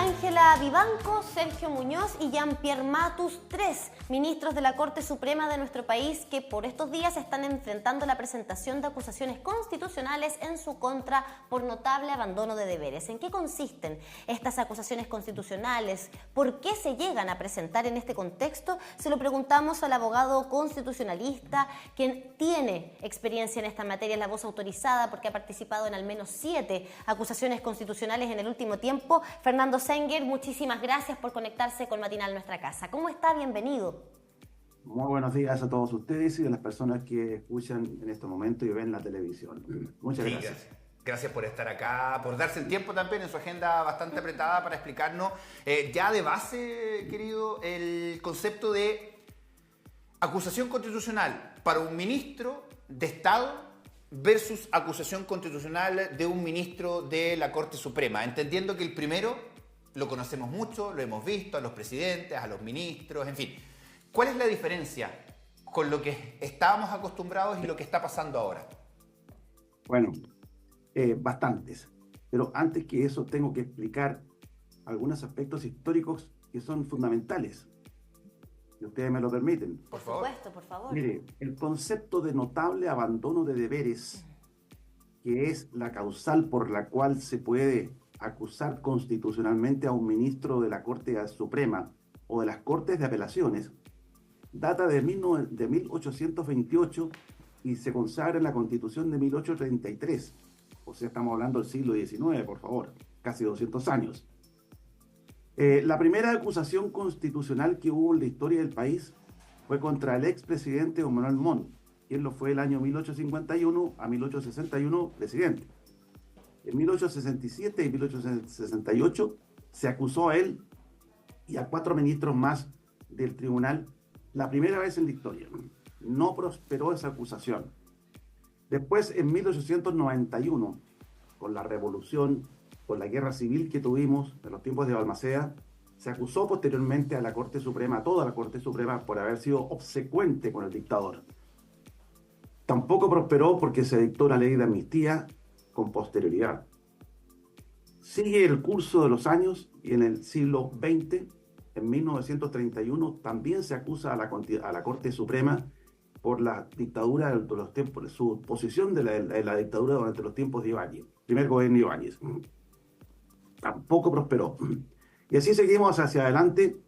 Ángela Vivanco, Sergio Muñoz y Jean-Pierre Matus, 3 ministros de la Corte Suprema de nuestro país que por estos días están enfrentando la presentación de acusaciones constitucionales en su contra por notable abandono de deberes. ¿En qué consisten estas acusaciones constitucionales? ¿Por qué se llegan a presentar en este contexto? Se lo preguntamos al abogado constitucionalista, quien tiene experiencia en esta materia, es la voz autorizada porque ha participado en al menos 7 acusaciones constitucionales en el último tiempo. Fernando Senger, muchísimas gracias por conectarse con Matinal Nuestra Casa. ¿Cómo está? Bienvenido. Muy buenos días a todos ustedes y a las personas que escuchan en este momento y ven la televisión. Muchas gracias. Gracias por estar acá, por darse el tiempo también en su agenda bastante apretada para explicarnos ya de base, querido, el concepto de acusación constitucional para un ministro de Estado versus acusación constitucional de un ministro de la Corte Suprema, entendiendo que el primero lo conocemos mucho, lo hemos visto a los presidentes, a los ministros, en fin. ¿Cuál es la diferencia con lo que estábamos acostumbrados y lo que está pasando ahora? Bueno, bastantes. Pero antes que eso tengo que explicar algunos aspectos históricos que son fundamentales. Si ustedes me lo permiten. Por supuesto, por favor. Mire, el concepto de notable abandono de deberes, que es la causal por la cual se puede acusar constitucionalmente a un ministro de la Corte Suprema o de las Cortes de Apelaciones, data de 1828 y se consagra en la Constitución de 1833. O sea, estamos hablando del siglo XIX, por favor, casi 200 años. La primera acusación constitucional que hubo en la historia del país fue contra el expresidente Don Manuel Montt, quien lo fue el año 1851 a 1861 presidente. En 1867 y 1868 se acusó a él y a 4 ministros más del tribunal, la primera vez en la historia. No prosperó esa acusación. Después, en 1891, con la revolución, con la guerra civil que tuvimos en los tiempos de Balmaceda, se acusó posteriormente a la Corte Suprema, a toda la Corte Suprema, por haber sido obsecuente con el dictador. Tampoco prosperó porque se dictó una ley de amnistía con posterioridad. Sigue el curso de los años y en el siglo XX, en 1931, también se acusa a la Corte Suprema por la dictadura de los tiempos, de su posición de la dictadura durante los tiempos de Ibáñez, primer gobierno de Ibáñez. Tampoco prosperó. Y así seguimos hacia adelante.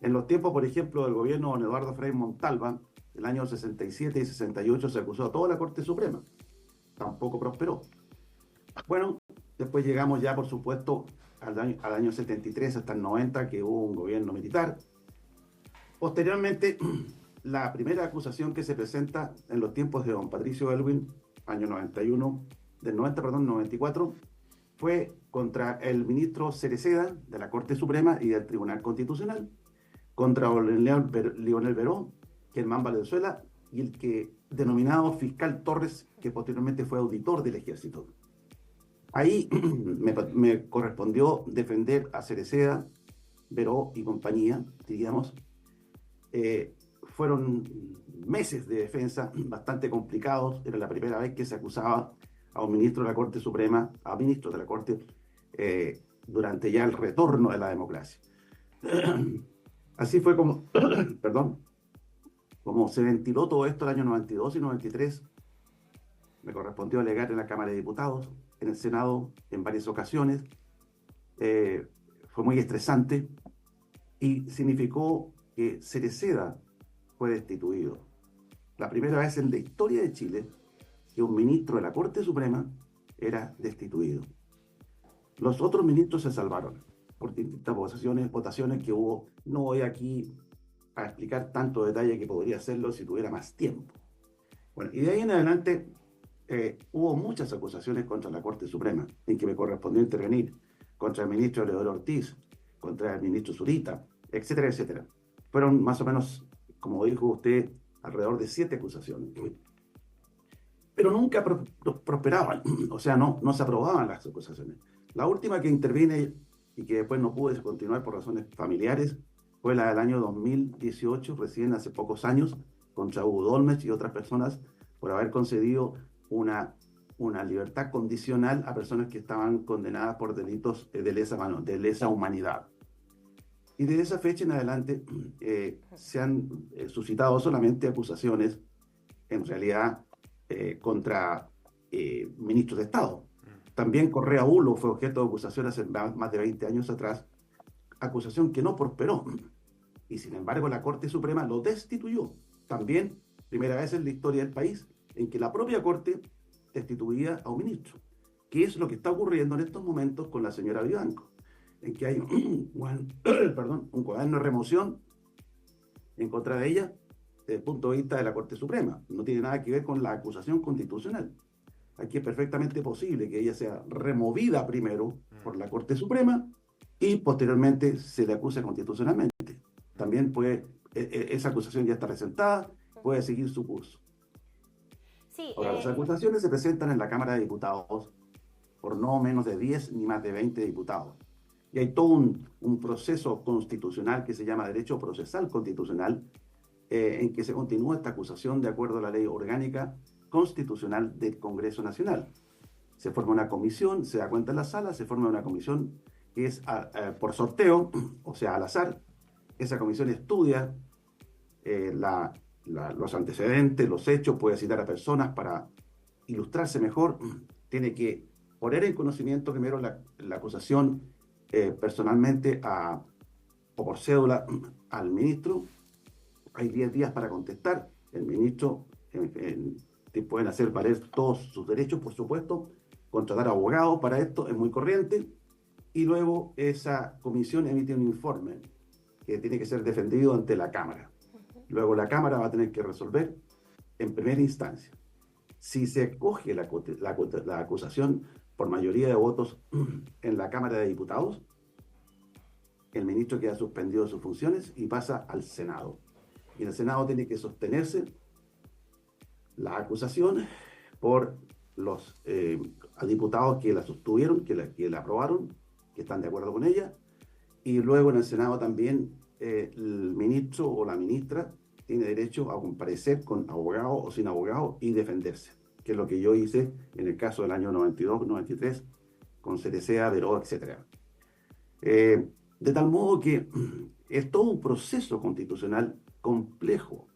En los tiempos, por ejemplo, del gobierno de don Eduardo Frei Montalva, el año 67 y 68 se acusó a toda la Corte Suprema. Tampoco prosperó. Bueno, después llegamos ya, por supuesto, al año 73 hasta el 90, que hubo un gobierno militar. Posteriormente, la primera acusación que se presenta en los tiempos de don Patricio Aylwin, año 94, fue contra el ministro Cereceda de la Corte Suprema y del Tribunal Constitucional, contra Lionel Beró, Germán Valenzuela y el que denominado fiscal Torres, que posteriormente fue auditor del Ejército. Ahí me correspondió defender a Cereceda, Beró y compañía, digamos. Fueron meses de defensa bastante complicados. Era la primera vez que se acusaba a un ministro de la Corte Suprema, a ministros de la Corte, durante ya el retorno de la democracia. Así fue como, como se ventiló todo esto el año 92 y 93. Me correspondió alegar en la Cámara de Diputados, en el Senado, en varias ocasiones. Fue muy estresante y significó que Cereceda fue destituido. La primera vez en la historia de Chile que un ministro de la Corte Suprema era destituido. Los otros ministros se salvaron por distintas votaciones que hubo. No voy aquí a explicar tanto detalle que podría hacerlo si tuviera más tiempo. Bueno, y de ahí en adelante hubo muchas acusaciones contra la Corte Suprema, en que me correspondió intervenir, contra el ministro Leodoro Ortiz, contra el ministro Zurita, etcétera, etcétera. Fueron más o menos, como dijo usted, alrededor de 7 acusaciones. Pero nunca prosperaban, o sea, no se aprobaban las acusaciones. La última que intervine y que después no pude continuar por razones familiares fue la del año 2018, recién hace pocos años, contra Hugo Dolmetsch y otras personas por haber concedido una una libertad condicional a personas que estaban condenadas por delitos de lesa humanidad. Y desde esa fecha en adelante se han suscitado solamente acusaciones, en realidad, contra ministros de Estado. También Correa Hulo fue objeto de acusación hace más de 20 años atrás, acusación que no prosperó. Y sin embargo la Corte Suprema lo destituyó. También, primera vez en la historia del país, en que la propia Corte destituía a un ministro. ¿Qué es lo que está ocurriendo en estos momentos con la señora Vivanco? En que hay un cuaderno de remoción en contra de ella desde el punto de vista de la Corte Suprema. No tiene nada que ver con la acusación constitucional. Aquí es perfectamente posible que ella sea removida primero por la Corte Suprema y posteriormente se le acuse constitucionalmente. También puede, esa acusación ya está presentada, puede seguir su curso. Sí, Ahora, las acusaciones se presentan en la Cámara de Diputados por no menos de 10 ni más de 20 diputados. Y hay todo un proceso constitucional que se llama Derecho Procesal Constitucional, en que se continúa esta acusación de acuerdo a la Ley Orgánica Constitucional del Congreso Nacional. Se forma una comisión, se da cuenta en la sala, se forma una comisión que es por sorteo, o sea, al azar. Esa comisión estudia los antecedentes, los hechos, puede citar a personas para ilustrarse mejor, tiene que poner en conocimiento primero la acusación personalmente o por cédula al ministro. Hay 10 días para contestar. El ministro pueden hacer valer todos sus derechos, por supuesto, contratar abogados para esto, es muy corriente, y luego esa comisión emite un informe que tiene que ser defendido ante la Cámara. Luego la Cámara va a tener que resolver en primera instancia. Si se acoge la acusación por mayoría de votos en la Cámara de Diputados, el ministro queda suspendido de sus funciones y pasa al Senado. Y en el Senado tiene que sostenerse la acusación por los diputados que la sostuvieron, que la aprobaron, que están de acuerdo con ella. Y luego en el Senado también el ministro o la ministra tiene derecho a comparecer con abogado o sin abogado y defenderse, que es lo que yo hice en el caso del año 92, 93, con Cerecea, Veró, etc. De tal modo que es todo un proceso constitucional complejo,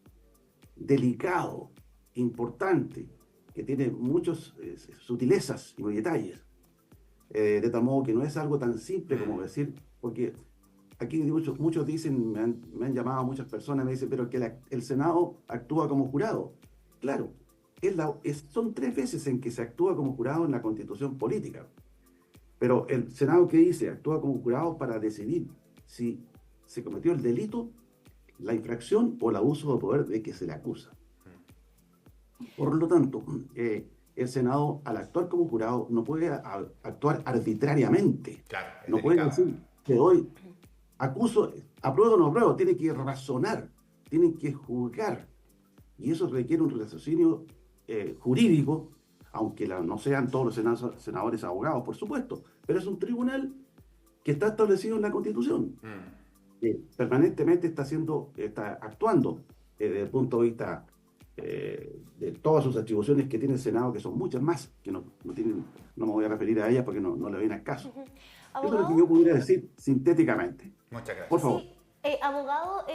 delicado, importante, que tiene muchas sutilezas y detalles. De tal modo que no es algo tan simple como decir, porque aquí muchos dicen, me han llamado muchas personas, me dicen, pero que el Senado actúa como jurado. Claro, son 3 veces en que se actúa como jurado en la Constitución política. Pero el Senado, ¿qué dice? Actúa como jurado para decidir si se cometió el delito, la infracción o el abuso de poder de que se le acusa. Por lo tanto, el Senado, al actuar como jurado, no puede actuar arbitrariamente. Claro, no puede decir que hoy acuso, apruebo o no apruebo, tiene que razonar, tiene que juzgar. Y eso requiere un raciocinio jurídico, aunque no sean todos los senadores abogados, por supuesto, pero es un tribunal que está establecido en la Constitución. Permanentemente está actuando desde el punto de vista de todas sus atribuciones que tiene el Senado, que son muchas más, que no me voy a referir a ellas porque no le viene al caso. Eso es lo que yo pudiera decir sintéticamente. Muchas gracias. Por favor. Sí, abogado,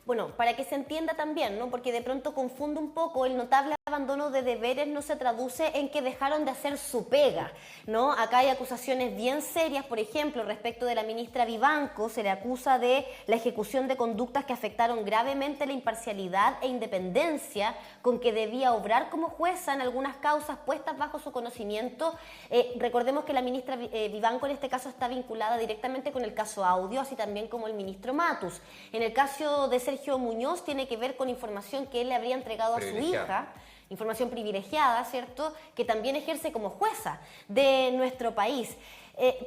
bueno, para que se entienda también, ¿no? Porque de pronto confunde un poco, el notable abandono de deberes no se traduce en que dejaron de hacer su pega, ¿no? Acá hay acusaciones bien serias, por ejemplo, respecto de la ministra Vivanco, se le acusa de la ejecución de conductas que afectaron gravemente la imparcialidad e independencia con que debía obrar como jueza en algunas causas puestas bajo su conocimiento. Recordemos que la ministra Vivanco en este caso está vinculada directamente con el caso Audio, así también como el ministro Matus. En el caso de Sergio Muñoz tiene que ver con información que él le habría entregado a su hija, información privilegiada, ¿cierto?, que también ejerce como jueza de nuestro país.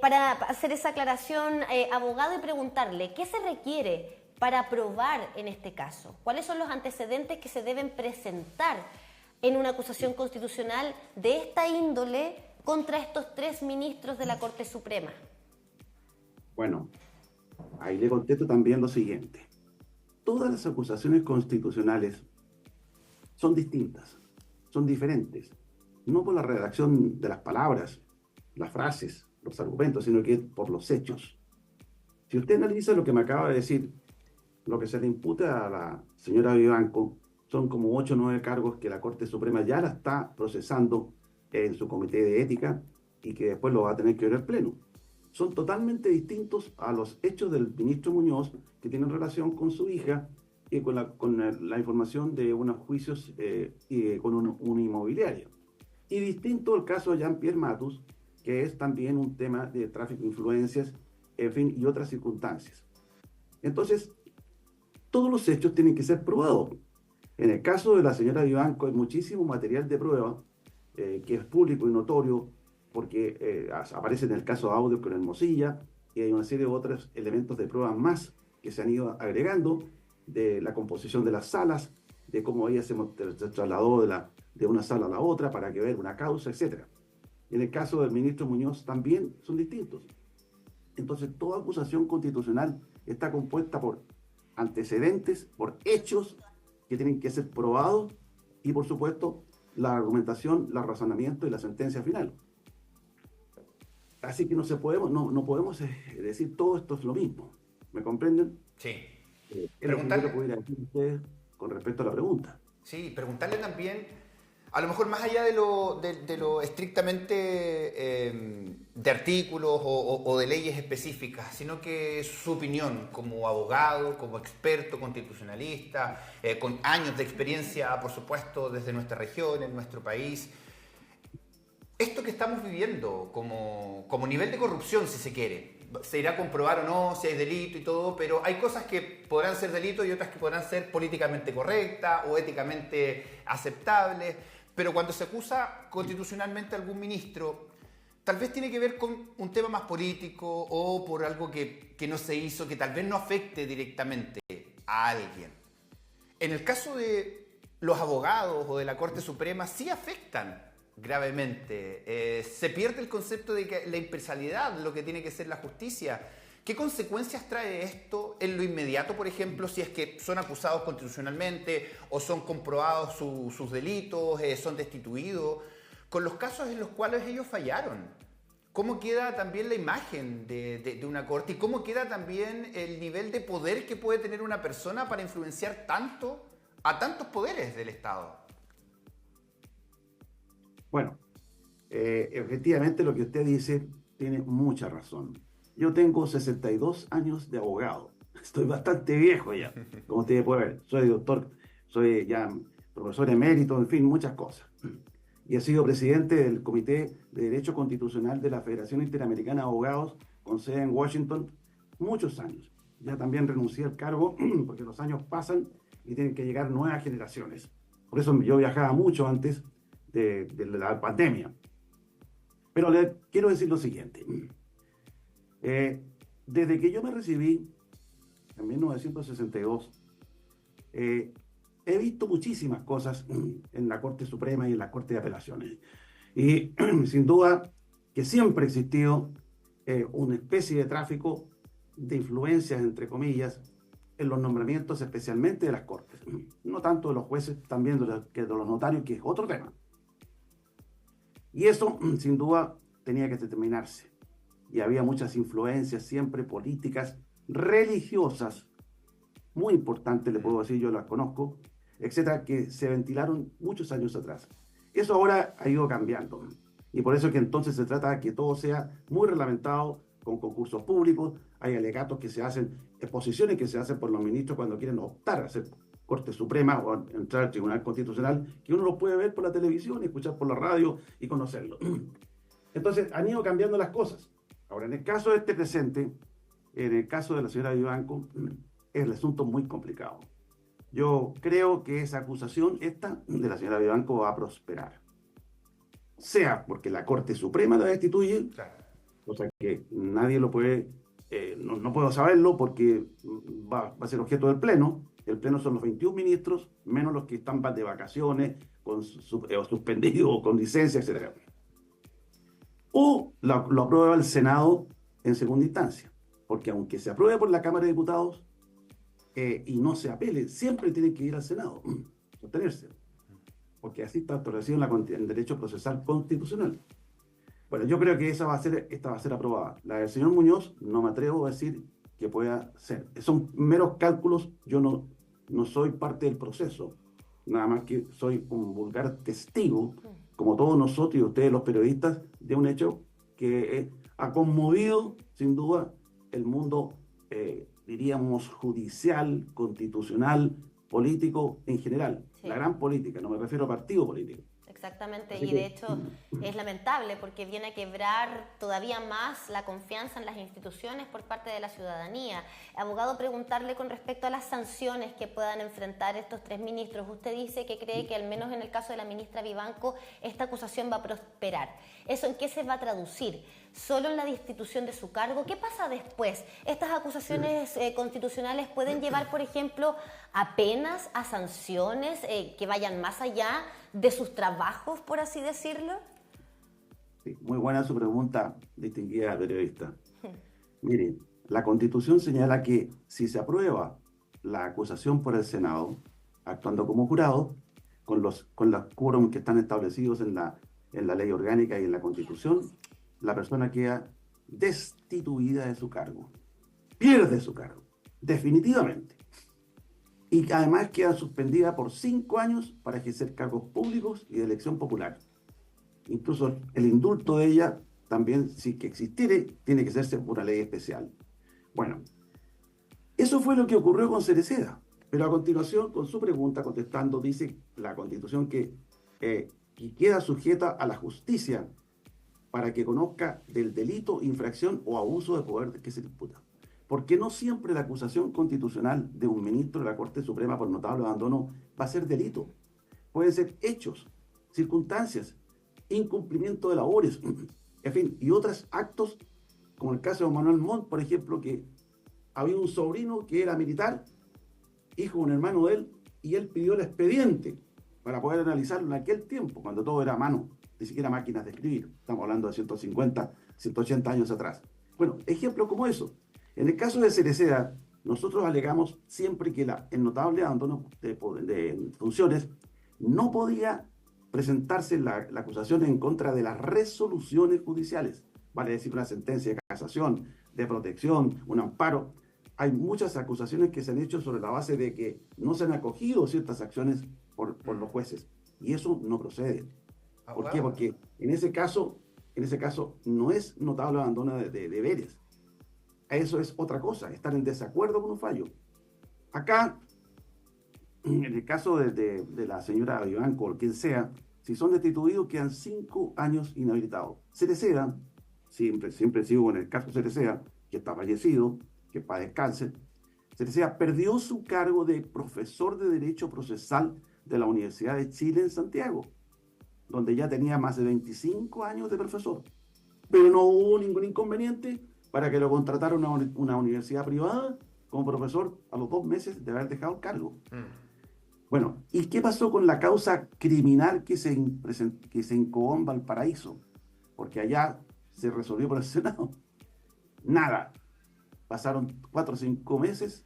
Para hacer esa aclaración, abogado, y preguntarle, ¿qué se requiere para probar en este caso? ¿Cuáles son los antecedentes que se deben presentar en una acusación constitucional de esta índole contra estos 3 ministros de la Corte Suprema? Bueno, ahí le contesto también lo siguiente. Todas las acusaciones constitucionales son distintas, son diferentes. no por la redacción de las palabras, las frases, los argumentos, sino que por los hechos. Si usted analiza lo que me acaba de decir, lo que se le imputa a la señora Vivanco son como 8 o 9 cargos que la Corte Suprema ya la está procesando en su comité de ética y que después lo va a tener que ver el Pleno. Son totalmente distintos a los hechos del ministro Muñoz, que tienen relación con su hija y con la información de unos juicios y con una inmobiliaria. Y distinto el caso de Jean-Pierre Matus, que es también un tema de tráfico de influencias, en fin, y otras circunstancias. Entonces, todos los hechos tienen que ser probados. En el caso de la señora Vivanco hay muchísimo material de prueba que es público y notorio, porque aparece en el caso de audio con Hermosilla, y hay una serie de otros elementos de prueba más que se han ido agregando, de la composición de las salas, de cómo ella se trasladó de una sala a la otra para que ver una causa, etc. Y en el caso del ministro Muñoz también son distintos. Entonces, toda acusación constitucional está compuesta por antecedentes, por hechos que tienen que ser probados y, por supuesto, la argumentación, el razonamiento y la sentencia final. Así que no podemos decir todo esto es lo mismo. ¿Me comprenden? Sí. Es lo que yo le pudiera decir a ustedes con respecto a la pregunta. Sí, preguntarle también, a lo mejor más allá de lo estrictamente de artículos o de leyes específicas, sino que su opinión como abogado, como experto constitucionalista, con años de experiencia, por supuesto, desde nuestra región, en nuestro país. Esto que estamos viviendo como nivel de corrupción, si se quiere, se irá a comprobar o no si hay delito y todo, pero hay cosas que podrán ser delito y otras que podrán ser políticamente correctas o éticamente aceptables, pero cuando se acusa constitucionalmente a algún ministro, tal vez tiene que ver con un tema más político o por algo que no se hizo, que tal vez no afecte directamente a alguien. En el caso de los abogados o de la Corte Suprema, sí afectan gravemente. Se pierde el concepto de que la imparcialidad, lo que tiene que ser la justicia. ¿Qué consecuencias trae esto en lo inmediato, por ejemplo, si es que son acusados constitucionalmente o son comprobados sus delitos, son destituidos, con los casos en los cuales ellos fallaron? ¿Cómo queda también la imagen de una corte y cómo queda también el nivel de poder que puede tener una persona para influenciar tanto a tantos poderes del Estado? Bueno, efectivamente lo que usted dice tiene mucha razón. Yo tengo 62 años de abogado. Estoy bastante viejo ya, como usted puede ver. Soy doctor, soy ya profesor emérito, en fin, muchas cosas. Y he sido presidente del Comité de Derecho Constitucional de la Federación Interamericana de Abogados, con sede en Washington, muchos años. Ya también renuncié al cargo porque los años pasan y tienen que llegar nuevas generaciones. Por eso yo viajaba mucho antes de la pandemia. Pero le quiero decir lo siguiente. Desde que yo me recibí en 1962, he visto muchísimas cosas en la Corte Suprema y en la Corte de Apelaciones. Y sin duda que siempre ha existido una especie de tráfico de influencias, entre comillas, en los nombramientos, especialmente de las Cortes. No tanto de los jueces, también de los notarios, que es otro tema. Y eso, sin duda, tenía que determinarse. Y había muchas influencias siempre políticas, religiosas, muy importantes, le puedo decir, yo las conozco, etcétera, que se ventilaron muchos años atrás. Eso ahora ha ido cambiando. Y por eso que entonces se trata de que todo sea muy reglamentado, con concursos públicos, hay alegatos que se hacen, exposiciones que se hacen por los ministros cuando quieren optar a ser Corte Suprema o entrar al Tribunal Constitucional, que uno lo puede ver por la televisión, escuchar por la radio y conocerlo. Entonces, han ido cambiando las cosas. Ahora, en el caso de este presente, en el caso de la señora Vivanco, es el asunto muy complicado. Yo creo que esa acusación, esta, de la señora Vivanco, va a prosperar. Sea porque la Corte Suprema la destituye, o sea que nadie lo puede, no puedo saberlo porque va a ser objeto del Pleno. El Pleno son los 21 ministros, menos los que están de vacaciones, suspendidos, con licencia, etc. O lo aprueba el Senado en segunda instancia, porque aunque se apruebe por la Cámara de Diputados y no se apele, siempre tiene que ir al Senado, sostenerse. porque así está establecido en el derecho procesal constitucional. Bueno, yo creo que esta va a ser aprobada. La del señor Muñoz no me atrevo a decir que pueda ser. Son meros cálculos, yo no soy parte del proceso, nada más que soy un vulgar testigo, como todos nosotros y ustedes los periodistas, de un hecho que ha conmovido sin duda el mundo, diríamos, judicial, constitucional, político en general. Sí. La gran política, no me refiero a partido político. Exactamente, Así y que, de hecho es lamentable porque viene a quebrar todavía más la confianza en las instituciones por parte de la ciudadanía. Abogado, preguntarle con respecto a las sanciones que puedan enfrentar estos 3 ministros. Usted dice que cree que al menos en el caso de la ministra Vivanco esta acusación va a prosperar. ¿Eso en qué se va a traducir? ¿Solo en la destitución de su cargo? ¿Qué pasa después? ¿Estas acusaciones constitucionales pueden llevar, por ejemplo, a penas, a sanciones que vayan más allá de sus trabajos, por así decirlo? Sí, muy buena su pregunta, distinguida periodista. Miren, la Constitución señala que si se aprueba la acusación por el Senado, actuando como jurado, con los quórum que están establecidos en la ley orgánica y en la Constitución, la persona queda destituida de su cargo, pierde su cargo, definitivamente. Y además queda suspendida por 5 años para ejercer cargos públicos y de elección popular. Incluso el indulto de ella también, si que existiere, tiene que hacerse por una ley especial. Bueno, eso fue lo que ocurrió con Cereceda. Pero a continuación, con su pregunta contestando, dice la Constitución que queda sujeta a la justicia para que conozca del delito, infracción o abuso de poder que se disputa. Porque no siempre la acusación constitucional de un ministro de la Corte Suprema por notable abandono va a ser delito. Pueden ser hechos, circunstancias, incumplimiento de labores, en fin, y otros actos, como el caso de Manuel Montt, por ejemplo, que había un sobrino que era militar, hijo de un hermano de él, y él pidió el expediente para poder analizarlo en aquel tiempo, cuando todo era a mano, ni siquiera máquinas de escribir. Estamos hablando de 150, 180 años atrás. Bueno, ejemplos como eso. En el caso de Cereceda, nosotros alegamos siempre que el notable abandono de funciones no podía presentarse la acusación en contra de las resoluciones judiciales, vale decir una sentencia de casación, de protección, un amparo. Hay muchas acusaciones que se han hecho sobre la base de que no se han acogido ciertas acciones por los jueces, y eso no procede. ¿Por qué? Porque en ese caso no es notable abandono de deberes. Eso es otra cosa, estar en desacuerdo con un fallo. Acá, en el caso de la señora Vivanco o quien sea, si son destituidos quedan 5 años inhabilitados. Cereceda, siempre sigo en el caso de Cereceda, que está fallecido, que padece cáncer. Cereceda perdió su cargo de profesor de Derecho Procesal de la Universidad de Chile en Santiago, donde ya tenía más de 25 años de profesor. Pero no hubo ningún inconveniente para que lo contratara una universidad privada como profesor a los 2 meses de haber dejado el cargo. Bueno, ¿y qué pasó con la causa criminal que se incoó en Valparaíso? Porque allá se resolvió por el Senado. Nada. Pasaron 4 o 5 meses,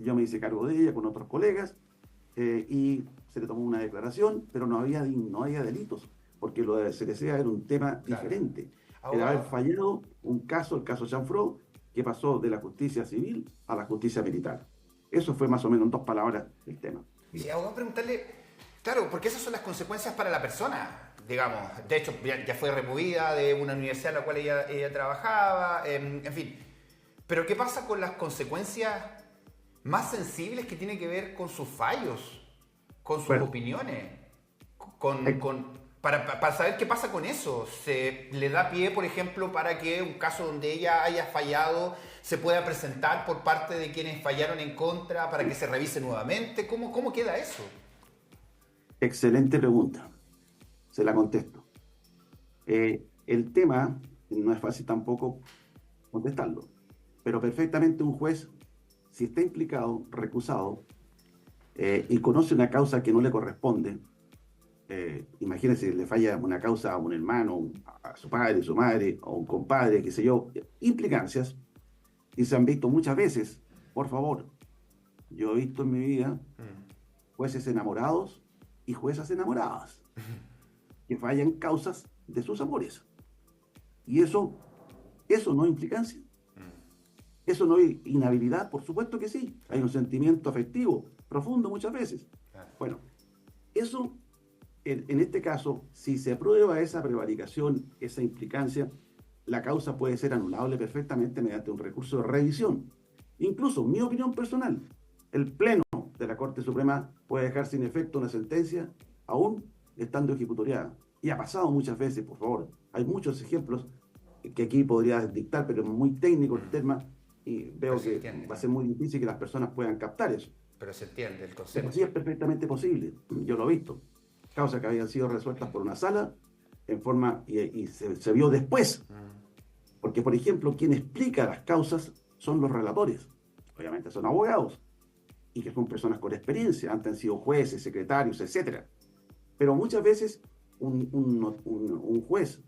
yo me hice cargo de ella con otros colegas, y se le tomó una declaración, pero no había delitos, porque lo de Cereceda era un tema diferente. Era haber fallado un caso, el caso Chanfró, que pasó de la justicia civil a la justicia militar. Eso fue más o menos en 2 palabras el tema. Sí, abogado, preguntarle, claro, porque esas son las consecuencias para la persona, digamos. De hecho, ya fue removida de una universidad en la cual ella trabajaba, en fin. Pero ¿qué pasa con las consecuencias más sensibles que tienen que ver con sus fallos, con sus opiniones, para saber qué pasa con eso? ¿Se le da pie, por ejemplo, para que un caso donde ella haya fallado se pueda presentar por parte de quienes fallaron en contra para que se revise nuevamente? ¿Cómo queda eso? Excelente pregunta. Se la contesto. El tema no es fácil tampoco contestarlo, pero perfectamente un juez, si está implicado, recusado, y conoce una causa que no le corresponde, imagínense, le falla una causa a un hermano, a su padre, su madre, o un compadre, qué sé yo, implicancias, y se han visto muchas veces. Por favor, yo he visto en mi vida jueces enamorados y juezas enamoradas que fallan causas de sus amores. Y eso no es implicancia. Eso no es inhabilidad, por supuesto que sí. Hay un sentimiento afectivo profundo muchas veces. Bueno, eso, en este caso, si se aprueba esa prevaricación, esa implicancia, la causa puede ser anulable perfectamente mediante un recurso de revisión. Incluso, mi opinión personal, el Pleno de la Corte Suprema puede dejar sin efecto una sentencia aún estando ejecutoriada. Y ha pasado muchas veces, por favor. Hay muchos ejemplos que aquí podría dictar, pero es muy técnico el tema y veo que va a ser muy difícil que las personas puedan captar eso. Pero se entiende el Pero concepto. sí es perfectamente posible. Yo lo he visto. Causas que habían sido resueltas por una sala en forma y se vio después. Porque, por ejemplo, quien explica las causas son los relatores. Obviamente son abogados y que son personas con experiencia. Antes han sido jueces, secretarios, etcétera. Pero muchas veces un juez,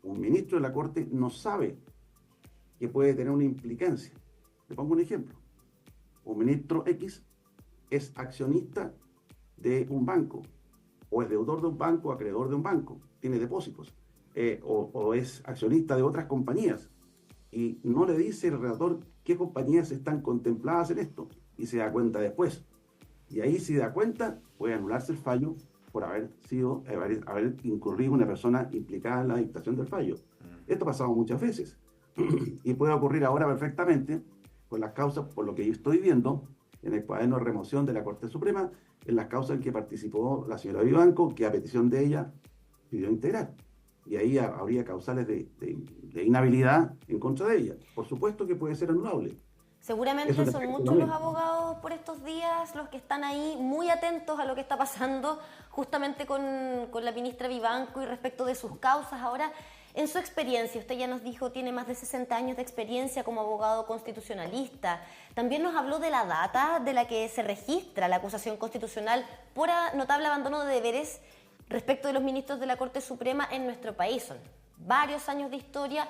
un ministro de la Corte no sabe que puede tener una implicancia. Le pongo un ejemplo. Un ministro X es accionista de un banco, o es deudor de un banco, acreedor de un banco, tiene depósitos, o es accionista de otras compañías, y no le dice el relator qué compañías están contempladas en esto, y se da cuenta después. Y ahí, si da cuenta, puede anularse el fallo por haber incurrido una persona implicada en la dictación del fallo. Esto ha pasado muchas veces, y puede ocurrir ahora perfectamente con las causas, por lo que yo estoy viendo, en el cuaderno de remoción de la Corte Suprema, en las causas en que participó la señora Vivanco, que a petición de ella pidió integrar. Y ahí habría causales de inhabilidad en contra de ella. Por supuesto que puede ser anulable. Seguramente son muchos los abogados por estos días los que están ahí muy atentos a lo que está pasando justamente con la ministra Vivanco y respecto de sus causas. Ahora, en su experiencia, usted ya nos dijo, tiene más de 60 años de experiencia como abogado constitucionalista. También nos habló de la data de la que se registra la acusación constitucional por notable abandono de deberes respecto de los ministros de la Corte Suprema en nuestro país. Son varios años de historia.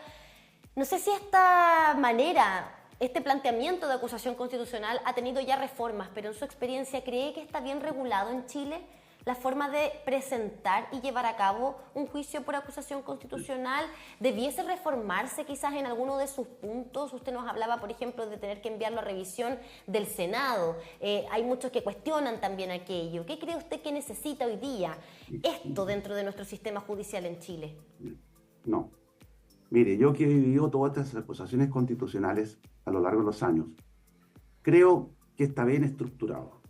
No sé si esta manera, este planteamiento de acusación constitucional ha tenido ya reformas, pero en su experiencia, ¿cree que está bien regulado en Chile la forma de presentar y llevar a cabo un juicio por acusación constitucional? ¿Debiese reformarse quizás en alguno de sus puntos? Usted nos hablaba, por ejemplo, de tener que enviarlo a revisión del Senado. Hay muchos que cuestionan también aquello. ¿Qué cree usted que necesita hoy día esto dentro de nuestro sistema judicial en Chile? No. Mire, yo que he vivido todas estas acusaciones constitucionales a lo largo de los años, creo que está bien estructurado.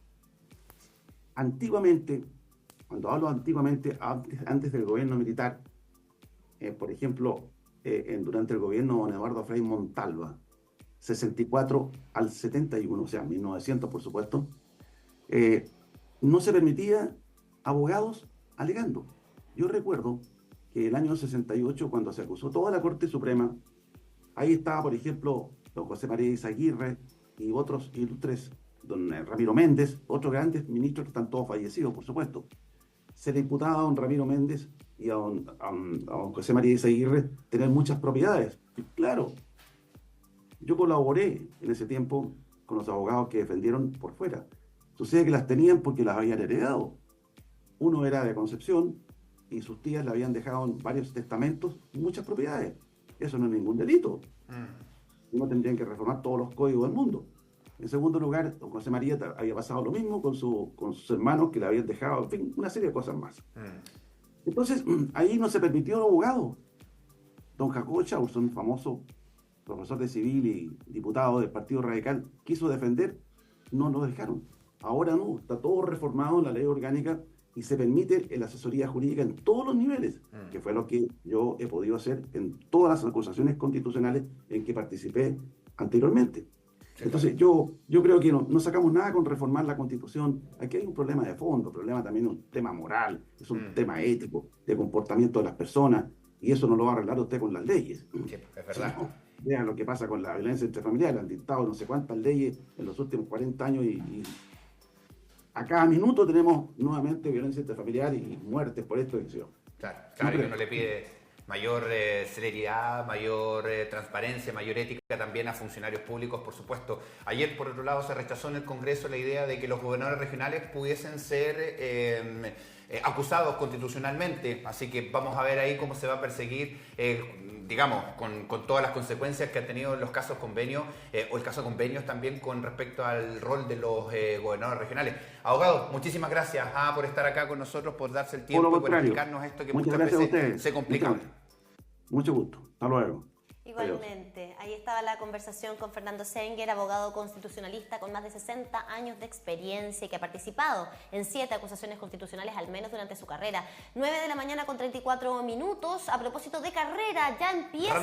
Antiguamente, cuando hablo antiguamente, antes del gobierno militar, por ejemplo, durante el gobierno de don Eduardo Frei Montalva, 64 al 71, o sea, 1900 por supuesto, no se permitía abogados alegando. Yo recuerdo que el año 68, cuando se acusó toda la Corte Suprema, ahí estaba, por ejemplo, don José María Izaguirre y otros ilustres, don Ramiro Méndez, otros grandes ministros que están todos fallecidos, por supuesto. Se le imputaba a don Ramiro Méndez y a don José María Izaguirre tener muchas propiedades. Y claro, yo colaboré en ese tiempo con los abogados que defendieron por fuera. Sucede que las tenían porque las habían heredado. Uno era de Concepción y sus tías le habían dejado en varios testamentos muchas propiedades. Eso no es ningún delito. No tendrían que reformar todos los códigos del mundo. En segundo lugar, don José María había pasado lo mismo con sus hermanos que le habían dejado, en fin, una serie de cosas más. Entonces, ahí no se permitió el abogado. Don Jacobo Chausson, famoso profesor de civil y diputado del Partido Radical, quiso defender, no lo dejaron. Ahora no, está todo reformado en la ley orgánica y se permite la asesoría jurídica en todos los niveles, que fue lo que yo he podido hacer en todas las acusaciones constitucionales en que participé anteriormente. Entonces, yo creo que no sacamos nada con reformar la Constitución. Aquí hay un problema de fondo, problema también un tema moral, es un tema ético, de comportamiento de las personas, y eso no lo va a arreglar usted con las leyes. Sí, es verdad. No, vean lo que pasa con la violencia intrafamiliar, han dictado no sé cuántas leyes en los últimos 40 años y a cada minuto tenemos nuevamente violencia intrafamiliar y muertes por esto. Claro, y uno le pide mayor celeridad, mayor transparencia, mayor ética también a funcionarios públicos, por supuesto. Ayer, por otro lado, se rechazó en el Congreso la idea de que los gobernadores regionales pudiesen ser acusados constitucionalmente. Así que vamos a ver ahí cómo se va a perseguir, digamos, con todas las consecuencias que ha tenido los casos convenios, o el caso convenios también con respecto al rol de los gobernadores regionales. Abogado, muchísimas gracias por estar acá con nosotros, por darse el tiempo y por explicarnos esto que muchas veces se complica. Mucho gusto. Hasta luego. Igualmente, ahí estaba la conversación con Fernando Senger, abogado constitucionalista con más de 60 años de experiencia y que ha participado en 7 acusaciones constitucionales al menos durante su carrera. 9 de la mañana con 34 minutos. A propósito de carrera, ya empieza